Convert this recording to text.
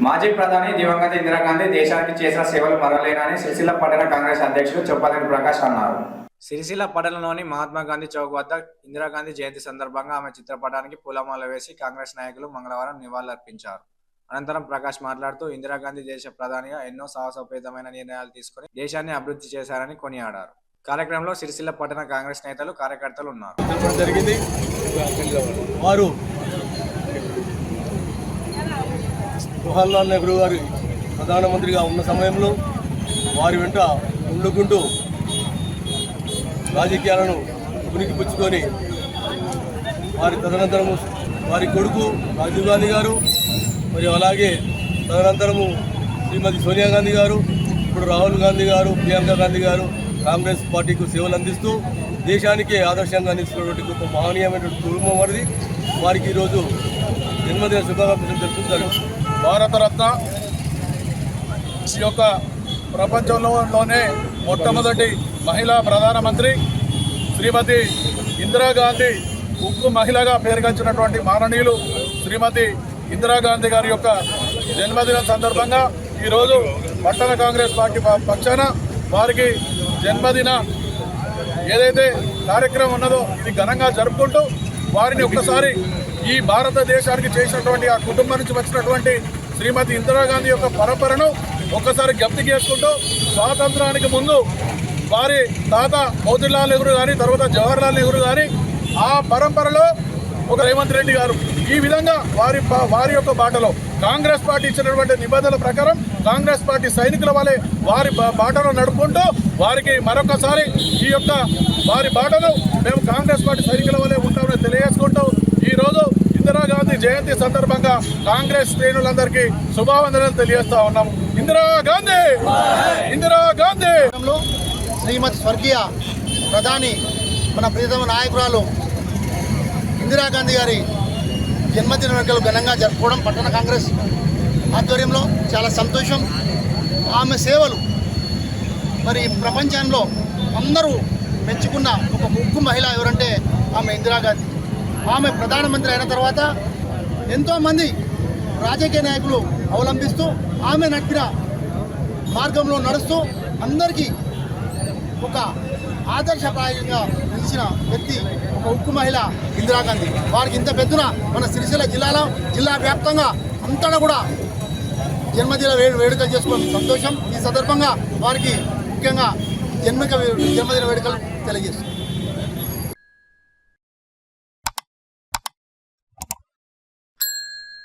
మాజీ ప్రధాని దివంగత ఇందిరాగాంధీ దేశానికి చేసిన సేవలు మరవలేనని సిరిసిల్ల పట్టణ కాంగ్రెస్ అధ్యక్షుడు చొప్పదండి ప్రకాష్ అన్నారు. సిరిసిల్ల పట్టణంలోని మహాత్మా గాంధీ చౌక్ వద్ద ఇందిరాగాంధీ జయంతి సందర్భంగా ఆమె చిత్రపటానికి పూలమాల వేసి కాంగ్రెస్ నాయకులు మంగళవారం నివాళులర్పించారు. అనంతరం ప్రకాష్ మాట్లాడుతూ ఇందిరాగాంధీ దేశ ప్రధానిగా ఎన్నో సాహసోపేతమైన నిర్ణయాలు తీసుకుని దేశాన్ని అభివృద్ధి చేశారని కొనియాడారు. కార్యక్రమంలో సిరిసిల్ల పట్టణ కాంగ్రెస్ నేతలు కార్యకర్తలు ఉన్నారు. జవహర్లాల్ నెహ్రూ గారు ప్రధానమంత్రిగా ఉన్న సమయంలో వారి వెంట ఉండుకుంటూ రాజకీయాలను పుచ్చుకొని వారి తదనంతరము వారి కొడుకు రాజీవ్ గాంధీ గారు మరియు అలాగే తదనంతరము శ్రీమతి సోనియా గాంధీ గారు, ఇప్పుడు రాహుల్ గాంధీ గారు, ప్రియాంక గాంధీ గారు కాంగ్రెస్ పార్టీకి సేవలు అందిస్తూ దేశానికే ఆదర్శంగా అందిస్తున్నటువంటి గొప్ప మహనీయమైనటువంటి కుటుంబం వారిది. వారికి ఈరోజు జన్మదిన శుభాకాంక్షలు తెలుపుతారు. భారతరత్న ఈ యొక్క ప్రపంచంలోనే మొట్టమొదటి మహిళా ప్రధానమంత్రి శ్రీమతి ఇందిరాగాంధీ ఉక్కు మహిళగా పేరుగాంచినటువంటి మాననీయులు శ్రీమతి ఇందిరాగాంధీ గారి యొక్క జన్మదినం సందర్భంగా ఈరోజు పట్టణ కాంగ్రెస్ పార్టీ పక్షాన వారికి జన్మదిన ఏదైతే కార్యక్రమం ఉన్నదో ఇది ఘనంగా జరుపుకుంటూ వారిని ఒక్కసారి ఈ భారతదేశానికి చేసినటువంటి ఆ కుటుంబం నుంచి వచ్చినటువంటి శ్రీమతి ఇందిరాగాంధీ యొక్క పరంపరను ఒక్కసారి జ్ఞప్తి చేసుకుంటూ స్వాతంత్రానికి ముందు వారి తాత మోతీలాల్ నెహ్రూ గారి తర్వాత జవహర్లాల్ నెహ్రూ గారి ఆ పరంపరలో ఒక రేవంత్ రెడ్డి గారు ఈ విధంగా వారి యొక్క బాటలో కాంగ్రెస్ పార్టీ ఇచ్చినటువంటి నిబంధనల ప్రకారం కాంగ్రెస్ పార్టీ సైనికుల వలె వారి బాటలో నడుపుకుంటూ వారికి మరొకసారి ఈ యొక్క వారి బాటలో మేము కాంగ్రెస్ పార్టీ సైనికుల వలె ఉంటామని తెలియజేసుకుంటూ ఈరోజు ఇందిరాగాంధీ జయంతి సందర్భంగా కాంగ్రెస్ శ్రేణులందరికీ శుభావందనలు తెలియజేస్తా ఉన్నాము. ఇందిరాగాంధీ ఇందిరాగాంధీ. శ్రీమతి స్వర్గీయ ప్రధాని మన ప్రియతమ నాయకురాలు ఇందిరాగాంధీ గారి జన్మదిన వేడుకలు ఘనంగా జరుపుకోవడం పట్టణ కాంగ్రెస్ ఆధ్వర్యంలో చాలా సంతోషం. ఆమె సేవలు మరి ప్రపంచంలో అందరూ మెచ్చుకున్న ఒక ఉక్కు మహిళ ఎవరంటే ఆమె ఇందిరాగాంధీ. ఆమె ప్రధానమంత్రి అయిన తర్వాత ఎంతోమంది రాజకీయ నాయకులు అవలంబిస్తూ ఆమె నడిపిన మార్గంలో నడుస్తూ అందరికీ ఒక ఆదర్శప్రాయంగా నిలిచిన వ్యక్తి ఒక ఉక్కు మహిళ ఇందిరాగాంధీ. వారికి ఇంత పెద్దన మన సిరిసిల్ల జిల్లా వ్యాప్తంగా అంతటా కూడా జన్మదిన వేడుకలు చేసుకోవడం సంతోషం. ఈ సందర్భంగా వారికి ముఖ్యంగా జన్మదిన వేడుకలు తెలియజేస్తుంది.